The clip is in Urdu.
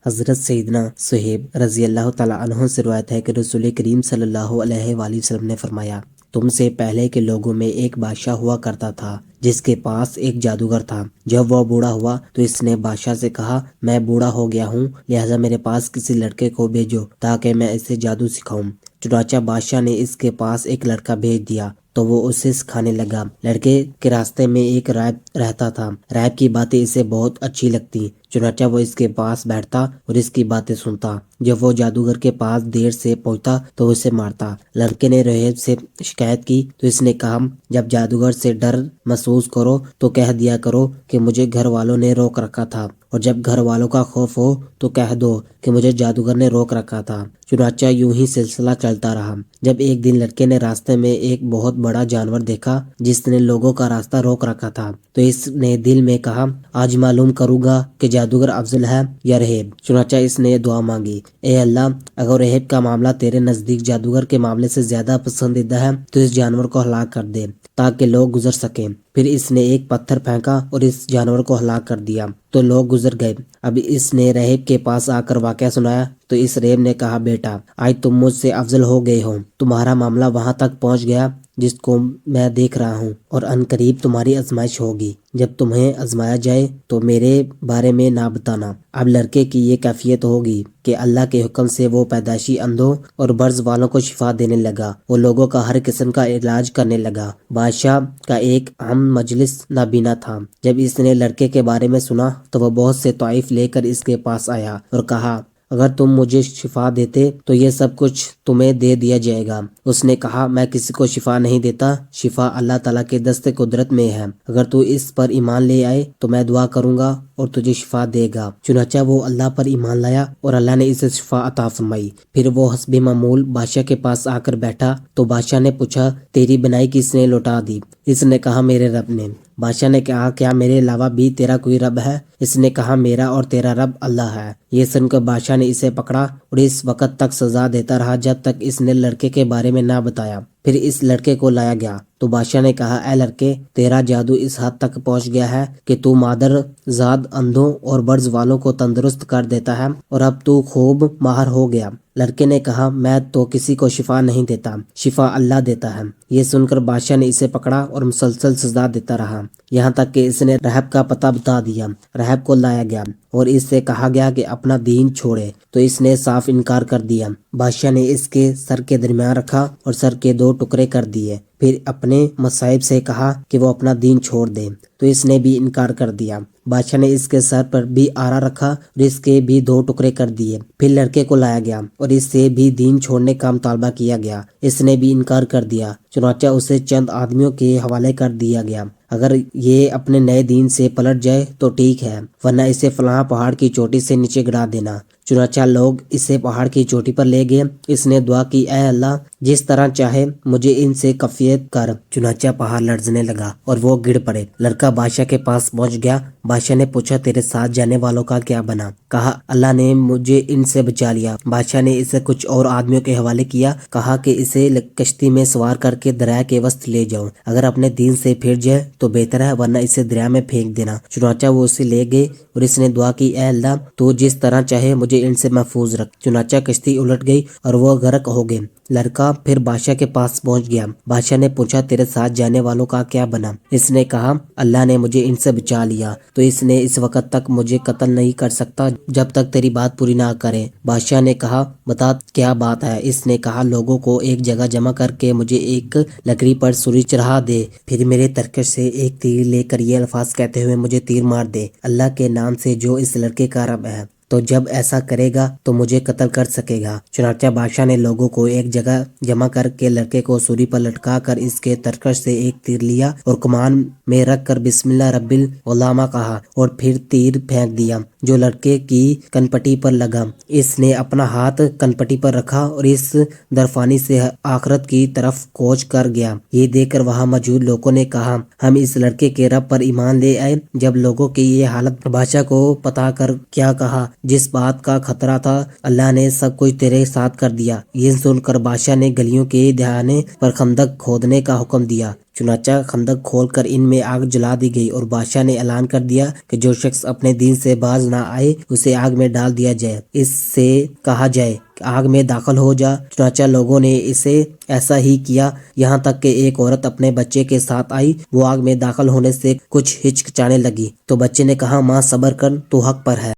حضرت سیدنا صہیب رضی اللہ تعالیٰ عنہ سے روایت ہے کہ رسول کریم صلی اللہ علیہ وآلہ وسلم نے فرمایا، تم سے پہلے کے لوگوں میں ایک بادشاہ ہوا کرتا تھا جس کے پاس ایک جادوگر تھا۔ جب وہ بوڑھا ہوا تو اس نے بادشاہ سے کہا، میں بوڑھا ہو گیا ہوں، لہٰذا میرے پاس کسی لڑکے کو بھیجو تاکہ میں اسے جادو سکھاؤں۔ چنانچہ بادشاہ نے اس کے پاس ایک لڑکا بھیج دیا تو وہ اسے سکھانے لگا۔ لڑکے کے راستے میں ایک راہب رہتا تھا۔ راہب کی باتیں اسے بہت اچھی لگتی، چنانچہ وہ اس کے پاس بیٹھتا اور اس کی باتیں سنتا۔ جب وہ جادوگر کے پاس دیر سے پہنچتا تو اسے مارتا۔ لڑکے نے راہب سے شکایت کی تو اس نے کہا، جب جادوگر سے ڈر محسوس کرو تو کہہ دیا کرو کہ مجھے گھر والوں نے روک رکھا تھا، اور جب گھر والوں کا خوف ہو تو کہہ دو کہ مجھے جادوگر نے روک رکھا تھا۔ چنانچہ یوں ہی سلسلہ چلتا رہا۔ جب ایک دن لڑکے نے راستے میں ایک بہت بڑا جانور دیکھا جس نے لوگوں کا راستہ روک رکھا تھا، تو اس نے دل میں کہا، آج معلوم کروں گا کہ جادوگر افضل ہے یا راہب۔ چنانچہ اس نے دعا مانگی، اے اللہ، اگر راہب کا معاملہ تیرے نزدیک جادوگر کے معاملے سے زیادہ پسندیدہ ہے تو اس جانور کو ہلاک کر دے تاکہ لوگ گزر سکیں۔ پھر اس نے ایک پتھر پھینکا اور اس جانور کو ہلاک کر دیا تو لوگ گزر گئے۔ اب اس نے راہب کے پاس آ کر واقعہ سنایا تو اس راہب نے کہا، بیٹا، آج تم مجھ سے افضل ہو گئے ہو، تمہارا معاملہ وہاں تک پہنچ گیا جس کو میں دیکھ رہا ہوں، اور ان قریب تمہاری آزمائش ہوگی۔ جب تمہیں آزمایا جائے تو میرے بارے میں نہ بتانا۔ اب لڑکے کی یہ کیفیت ہوگی کہ اللہ کے حکم سے وہ پیدائشی اندھوں اور برز والوں کو شفا دینے لگا، وہ لوگوں کا ہر قسم کا علاج کرنے لگا۔ بادشاہ کا ایک عام مجلس نابینا تھا۔ جب اس نے لڑکے کے بارے میں سنا تو وہ بہت سے طوائف لے کر اس کے پاس آیا اور کہا، اگر تم مجھے شفا دیتے تو یہ سب کچھ تمہیں دے دیا جائے گا۔ اس نے کہا، میں کسی کو شفا نہیں دیتا، شفا اللہ تعالیٰ کے دست قدرت میں ہے۔ اگر تو اس پر ایمان لے آئے تو میں دعا کروں گا اور تجھے شفا دے گا۔ چنانچہ وہ اللہ پر ایمان لایا اور اللہ نے اسے شفا عطا فرمائی۔ پھر وہ حسب معمول بادشاہ کے پاس آ کر بیٹھا تو بادشاہ نے پوچھا، تیری بنائی کس نے لوٹا دی؟ اس نے کہا، میرے رب نے۔ بادشاہ نے کہا، کیا میرے علاوہ بھی تیرا کوئی رب ہے؟ اس نے کہا، میرا اور تیرا رب اللہ ہے۔ یہ سن کر بادشاہ نے اسے پکڑا اور اس وقت تک سزا دیتا رہا جب تک اس نے لڑکے کے بارے میں نہ بتایا۔ پھر اس لڑکے کو لایا گیا تو بادشاہ نے کہا، اے لڑکے، تیرا جادو اس حد تک پہنچ گیا ہے کہ تو مادر زاد اندھوں اور برز والوں کو تندرست کر دیتا ہے، اور اب تو خوب ماہر ہو گیا۔ لڑکے نے کہا، میں تو کسی کو شفا نہیں دیتا، شفا اللہ دیتا ہے۔ یہ سن کر بادشاہ نے اسے پکڑا اور مسلسل سزا دیتا رہا، یہاں تک کہ اس نے راہب کا پتہ بتا دیا۔ راہب کو لایا گیا اور اس سے کہا گیا کہ اپنا دین چھوڑے، تو اس نے صاف انکار کر دیا۔ بادشاہ نے اس کے سر کے درمیان رکھا اور سر کے 2 ٹکڑے کر دیے، پھر اپنے مصائب سے کہا کہ وہ اپنا دین چھوڑ دے، تو اس نے بھی انکار کر دیا۔ بادشاہ نے اس کے سر پر بھی آرا رکھا اور اس کے بھی 2 ٹکڑے کر دیے۔ پھر لڑکے کو لایا گیا اور اس سے بھی دین چھوڑنے کا مطالبہ کیا گیا، اس نے بھی انکار کر دیا۔ چنانچہ اسے چند آدمیوں کے حوالے کر دیا گیا، اگر یہ اپنے نئے دین سے پلٹ جائے تو ٹھیک ہے، ورنہ اسے فلاں پہاڑ کی چوٹی سے نیچے گرا دینا۔ چنانچہ لوگ اسے پہاڑ کی چوٹی پر لے گئے۔ اس نے دعا کی، اے اللہ، جس طرح چاہے مجھے ان سے کفیت کر۔ چنانچہ پہاڑ لرزنے لگا اور وہ گر پڑے۔ لڑکا بادشاہ کے پاس پہنچ گیا۔ بادشاہ نے پوچھا، تیرے ساتھ جانے والوں کا کیا بنا؟ کہا، اللہ نے مجھے ان سے بچا لیا۔ بادشاہ نے اسے کچھ اور آدمیوں کے حوالے کیا، کہا کہ اسے کشتی میں سوار کر کے دریا کے وسط لے جاؤ، اگر اپنے دین سے پھر جائے تو بہتر ہے، ورنہ اسے دریا میں پھینک دینا۔ چنانچہ وہ اسے لے گئے اور اس نے دعا کی، اے اللہ، تو جس طرح چاہے مجھے ان سے محفوظ رکھ۔ چنانچہ کشتی الٹ گئی اور وہ غرق ہو گئے۔ لڑکا پھر بادشاہ کے پاس پہنچ گیا۔ بادشاہ نے پوچھا، تیرے ساتھ جانے والوں کا کیا بنا؟ اس نے کہا، اللہ نے مجھے ان سے بچا لیا، تو اس نے اس وقت تک مجھے قتل نہیں کر سکتا جب تک تیری بات پوری نہ کرے۔ بادشاہ نے کہا، بتا کیا بات ہے؟ اس نے کہا، لوگوں کو ایک جگہ جمع کر کے مجھے ایک لکڑی پر سوری چڑھا دے، پھر میرے ترکش سے ایک تیر لے کر یہ الفاظ کہتے ہوئے مجھے تیر مار دے، اللہ کے نام سے جو اس لڑکے کا رب ہے، تو جب ایسا کرے گا تو مجھے قتل کر سکے گا۔ چنانچہ بادشاہ نے لوگوں کو ایک جگہ جمع کر کے لڑکے کو سوری پر لٹکا کر اس کے ترکش سے ایک تیر لیا اور کمان میں رکھ کر بسم اللہ رب العلامہ کہا اور پھر تیر پھینک دیا جو لڑکے کی کنپٹی پر لگا۔ اس نے اپنا ہاتھ کنپٹی پر رکھا اور اس درفانی سے آخرت کی طرف کوچ کر گیا۔ یہ دیکھ کر وہاں موجود لوگوں نے کہا، ہم اس لڑکے کے رب پر ایمان لے آئے۔ جب لوگوں کی یہ حالت بادشاہ کو پتا کر کیا کہا، جس بات کا خطرہ تھا اللہ نے سب کچھ تیرے ساتھ کر دیا۔ یہ سن کر بادشاہ نے گلیوں کے دہانے پر خندق کھودنے کا حکم دیا۔ چنانچہ خندق کھول کر ان میں آگ جلا دی گئی اور بادشاہ نے اعلان کر دیا کہ جو شخص اپنے دین سے باز نہ آئے اسے آگ میں ڈال دیا جائے، اس سے کہا جائے کہ آگ میں داخل ہو جا۔ چنانچہ لوگوں نے اسے ایسا ہی کیا، یہاں تک کہ ایک عورت اپنے بچے کے ساتھ آئی۔ وہ آگ میں داخل ہونے سے کچھ ہچکچانے لگی تو بچے نے کہا، ماں صبر کر، تو حق پر ہے۔